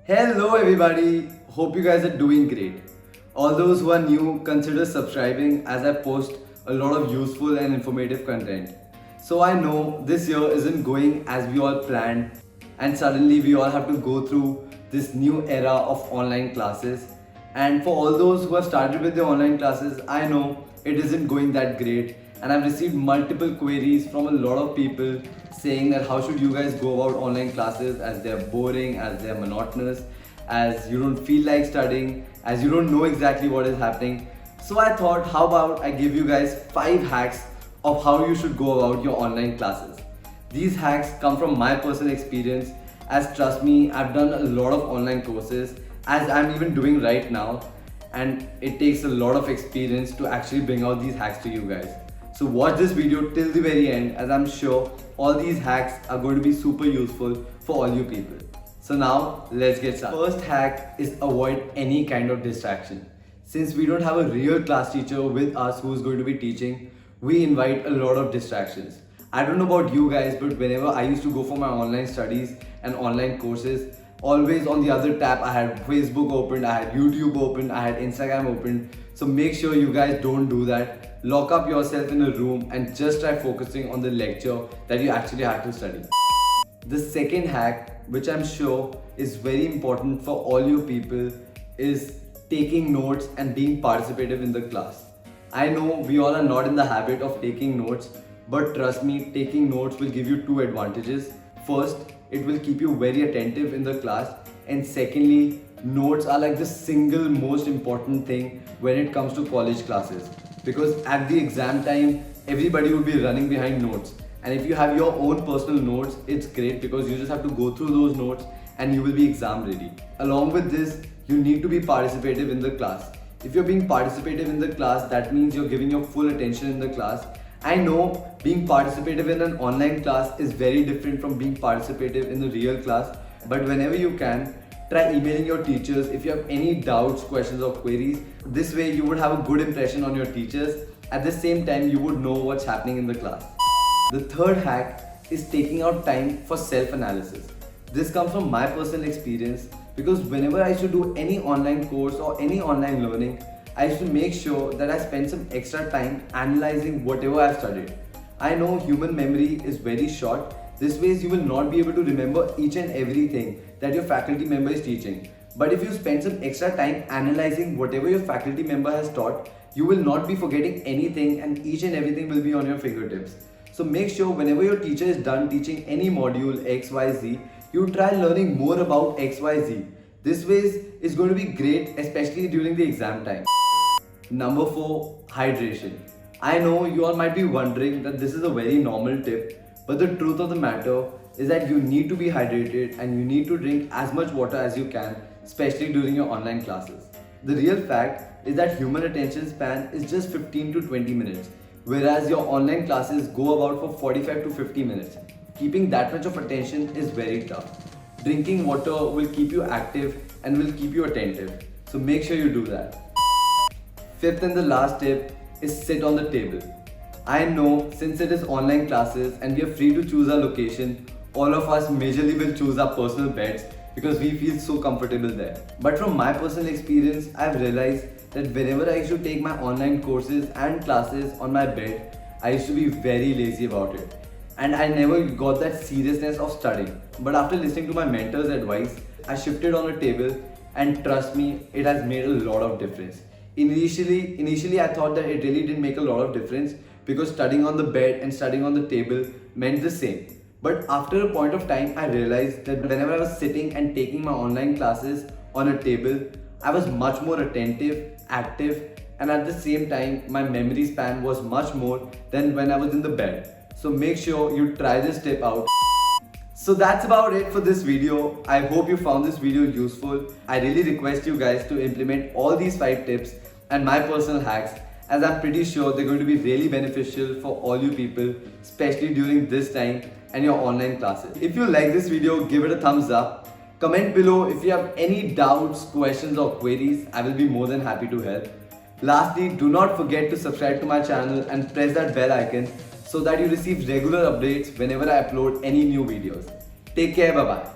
Hello everybody, hope you guys are doing great. All those who are new, consider subscribing as I post a lot of useful and informative content. So I know this year isn't going as we all planned and suddenly we all have to go through this new era of online classes. And for all those who have started with the online classes, I know it isn't going that great and I've received multiple queries from a lot of people saying that how should you guys go about online classes as they're boring, as they're monotonous, as you don't feel like studying, as you don't know exactly what is happening. So I thought, how about I give you guys 5 hacks of how you should go about your online classes. These hacks come from my personal experience, as trust me, I've done a lot of online courses as I'm even doing right now, and it takes a lot of experience to actually bring out these hacks to you guys. So watch this video till the very end, as I'm sure all these hacks are going to be super useful for all you people. So now let's get started. First hack is avoid any kind of distraction. Since we don't have a real class teacher with us who is going to be teaching, we invite a lot of distractions. I don't know about you guys, but whenever I used to go for my online studies and online courses, always on the other tab I had Facebook opened, I had YouTube open, I had Instagram open. So make sure you guys don't do that. Lock up yourself in a room and just try focusing on the lecture that you actually have to study. The second hack, which I'm sure is very important for all you people, is taking notes and being participative in the class. I know we all are not in the habit of taking notes, but trust me, taking notes will give you 2 advantages. First, it will keep you very attentive in the class, and secondly, notes are like the single most important thing when it comes to college classes, because at the exam time everybody will be running behind notes, and if you have your own personal notes, it's great because you just have to go through those notes and you will be exam ready. Along with this, you need to be participative in the class. If you're being participative in the class, that means you're giving your full attention in the class. I know being participative in an online class is very different from being participative in the real class, but whenever you can, try emailing your teachers if you have any doubts, questions or queries. This way you would have a good impression on your teachers. At the same time, you would know what's happening in the class. The third hack is taking out time for self-analysis. This comes from my personal experience, because whenever I used to do any online course or any online learning, I used to make sure that I spend some extra time analyzing whatever I've studied. I know human memory is very short. This way you will not be able to remember each and everything that your faculty member is teaching. But if you spend some extra time analyzing whatever your faculty member has taught, you will not be forgetting anything and each and everything will be on your fingertips. So make sure whenever your teacher is done teaching any module XYZ, you try learning more about XYZ. This way is going to be great, especially during the exam time. Number 4, hydration. I know you all might be wondering that this is a very normal tip, but the truth of the matter is that you need to be hydrated and you need to drink as much water as you can, especially during your online classes. The real fact is that human attention span is just 15 to 20 minutes, whereas your online classes go about for 45 to 50 minutes. Keeping that much of attention is very tough. Drinking water will keep you active and will keep you attentive. So make sure you do that. Fifth and the last tip is sit on the table. I know since it is online classes and we are free to choose our location, all of us majorly will choose our personal beds because we feel so comfortable there. But from my personal experience, I've realized that whenever I used to take my online courses and classes on my bed, I used to be very lazy about it. And I never got that seriousness of studying. But after listening to my mentor's advice, I shifted on a table, and trust me, it has made a lot of difference. Initially I thought that it really didn't make a lot of difference because studying on the bed and studying on the table meant the same. But after a point of time, I realized that whenever I was sitting and taking my online classes on a table, I was much more attentive, active, and at the same time, my memory span was much more than when I was in the bed. So make sure you try this tip out. So that's about it for this video. I hope you found this video useful. I really request you guys to implement all these 5 tips and my personal hacks, as I'm pretty sure they're going to be really beneficial for all you people, especially during this time and your online classes. If you like this video, give it a thumbs up. Comment below if you have any doubts, questions or queries. I will be more than happy to help. Lastly, do not forget to subscribe to my channel and press that bell icon so that you receive regular updates whenever I upload any new videos. Take care, bye bye.